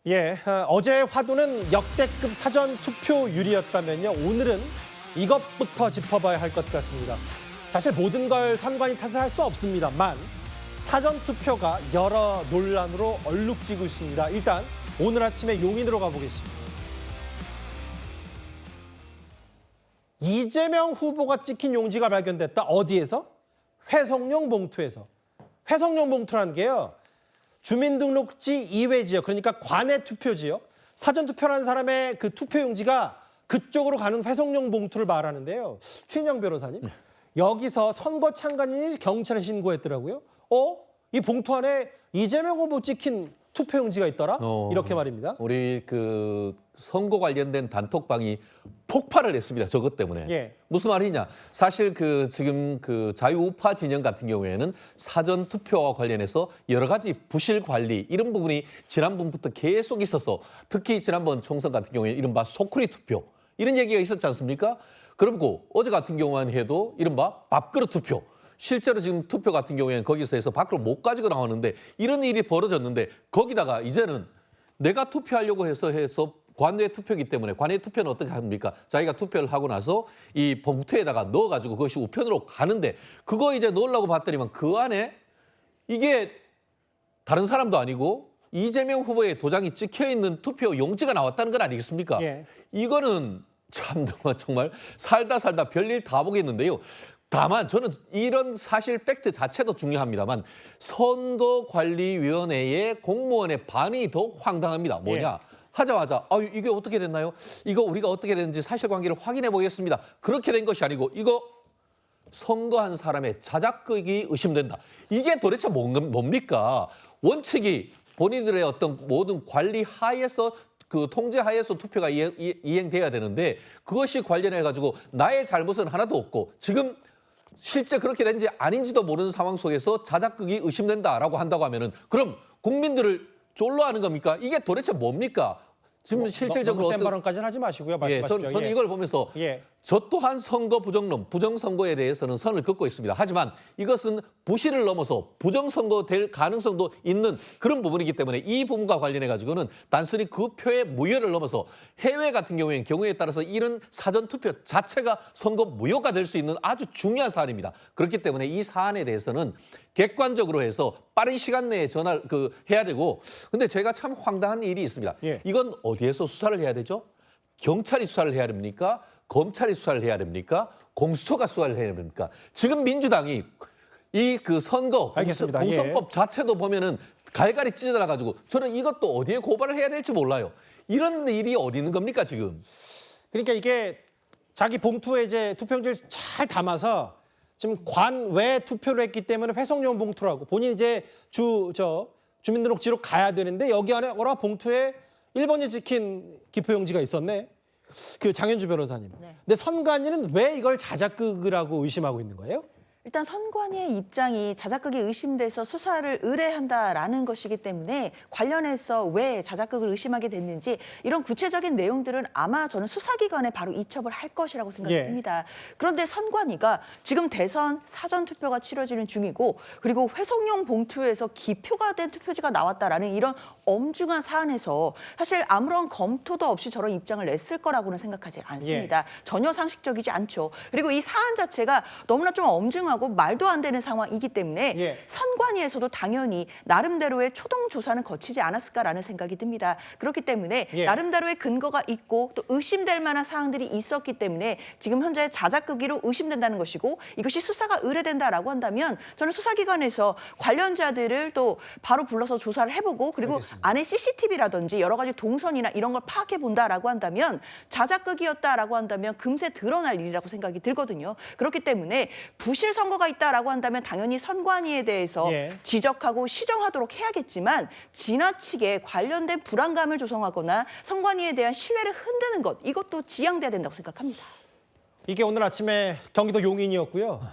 어제 화두는 역대급 사전 투표율이었다면요. 오늘은 이것부터 짚어봐야 할 것 같습니다. 사실 모든 걸 선관위 탓을 할 수 없습니다만 사전 투표가 여러 논란으로 얼룩지고 있습니다. 일단 오늘 아침에 용인으로 가보겠습니다. 이재명 후보가 찍힌 용지가 발견됐다. 어디에서? 회성용 봉투에서. 회성용 봉투라는 게요. 주민등록지 이외 지역, 그러니까 관내 투표 지역, 사전 투표라는 사람의 그 투표용지가 그쪽으로 가는 회성용 봉투를 말하는데요. 최인영 변호사님, 여기서 선거 참관인이 경찰에 신고했더라고요. 이 봉투 안에 이재명 후보 찍힌 투표용지가 있더라? 이렇게 말입니다. 우리 그 선거 관련된 단톡방이 폭발을 했습니다. 저것 때문에. 무슨 말이냐? 사실 지금 자유우파 진영 같은 경우에는 사전 투표와 관련해서 여러 가지 부실 관리 이런 부분이 지난번부터 계속 있어서 특히 지난번 총선 같은 경우에 이른바 소쿠리 투표 이런 얘기가 있었지 않습니까? 그리고 어제 같은 경우만 해도 이른바 밥그릇 투표. 실제로 지금 투표 같은 경우에는 거기서 해서 밖으로 못 가지고 나오는데 이런 일이 벌어졌는데 거기다가 이제는 내가 투표하려고 해서 관내 투표이기 때문에 관내 투표는 어떻게 합니까? 자기가 투표를 하고 나서 이 봉투에다가 넣어가지고 그것이 우편으로 가는데 그거 이제 넣으려고 봤더니만 그 안에 이게 다른 사람도 아니고 이재명 후보의 도장이 찍혀있는 투표 용지가 나왔다는 건 아니겠습니까? 이거는 참 정말 살다 별일 다 보겠는데요. 다만 저는 이런 사실 팩트 자체도 중요합니다만 선거관리위원회의 공무원의 반응이 더 황당합니다. 뭐냐? 하자마자 이게 어떻게 됐나요? 이거 우리가 어떻게 됐는지 사실관계를 확인해 보겠습니다. 그렇게 된 것이 아니고 이거 선거한 사람의 자작극이 의심된다. 이게 도대체 뭡니까? 원칙이 본인들의 어떤 모든 관리 하에서 통제 하에서 투표가 이행돼야 되는데 그것이 관련해가지고 나의 잘못은 하나도 없고 지금 실제 그렇게 된지 아닌지도 모르는 상황 속에서 자작극이 의심된다라고 한다고 하면은 그럼 국민들을 쫄로 하는 겁니까? 이게 도대체 뭡니까? 지금 실질적으로 너무 센 발언까지는 하지 마시고요. 말씀하십시오. 저는 이걸 보면서 저 또한 선거 부정론, 부정선거에 대해서는 선을 긋고 있습니다. 하지만 이것은 부실을 넘어서 부정선거 될 가능성도 있는 그런 부분이기 때문에 이 부분과 관련해가지고는 단순히 그 표의 무효를 넘어서 해외 같은 경우에 따라서 이런 사전투표 자체가 선거 무효가 될 수 있는 아주 중요한 사안입니다. 그렇기 때문에 이 사안에 대해서는 객관적으로 해서 빠른 시간 내에 전화를 해야 되고 근데 제가 참 황당한 일이 있습니다. 이건 어디에서 수사를 해야 되죠? 경찰이 수사를 해야 됩니까? 검찰이 수사를 해야 됩니까? 공수처가 수사를 해야 됩니까? 지금 민주당이 이 선거 공선법 자체도 보면은 갈갈이 찢어나가지고 저는 이것도 어디에 고발을 해야 될지 몰라요. 이런 일이 어디 있는 겁니까 지금? 그러니까 이게 자기 봉투에 이제 투표용지를 잘 담아서 지금 관외 투표를 했기 때문에 회성용 봉투라고 본인 이제 주민등록지로 가야 되는데 여기 안에 봉투에 1번이 찍힌 기표용지가 있었네. 장현주 변호사님. 근데 선관위는 왜 이걸 자작극이라고 의심하고 있는 거예요? 일단 선관위의 입장이 자작극이 의심돼서 수사를 의뢰한다라는 것이기 때문에 관련해서 왜 자작극을 의심하게 됐는지 이런 구체적인 내용들은 아마 저는 수사기관에 바로 이첩을 할 것이라고 생각이 듭니다. 그런데 선관위가 지금 대선 사전투표가 치러지는 중이고 그리고 회성용 봉투에서 기표가 된 투표지가 나왔다라는 이런 엄중한 사안에서 사실 아무런 검토도 없이 저런 입장을 냈을 거라고는 생각하지 않습니다. 전혀 상식적이지 않죠. 그리고 이 사안 자체가 너무나 좀 엄중하고 말도 안 되는 상황이기 때문에 선관위에서도 당연히 나름대로의 초동 조사는 거치지 않았을까라는 생각이 듭니다. 그렇기 때문에 나름대로의 근거가 있고 또 의심될 만한 사항들이 있었기 때문에 지금 현재 자작극으로 의심된다는 것이고 이것이 수사가 의뢰된다라고 한다면 저는 수사기관에서 관련자들을 또 바로 불러서 조사를 해보고 그리고 안에 CCTV라든지 여러 가지 동선이나 이런 걸 파악해 본다라고 한다면 자작극이었다라고 한다면 금세 드러날 일이라고 생각이 들거든요. 그렇기 때문에 부실 선거가 있다라고 한다면 당연히 선관위에 대해서 지적하고 시정하도록 해야겠지만 지나치게 관련된 불안감을 조성하거나 선관위에 대한 신뢰를 흔드는 것 이것도 지양돼야 된다고 생각합니다. 이게 오늘 아침에 경기도 용인이었고요.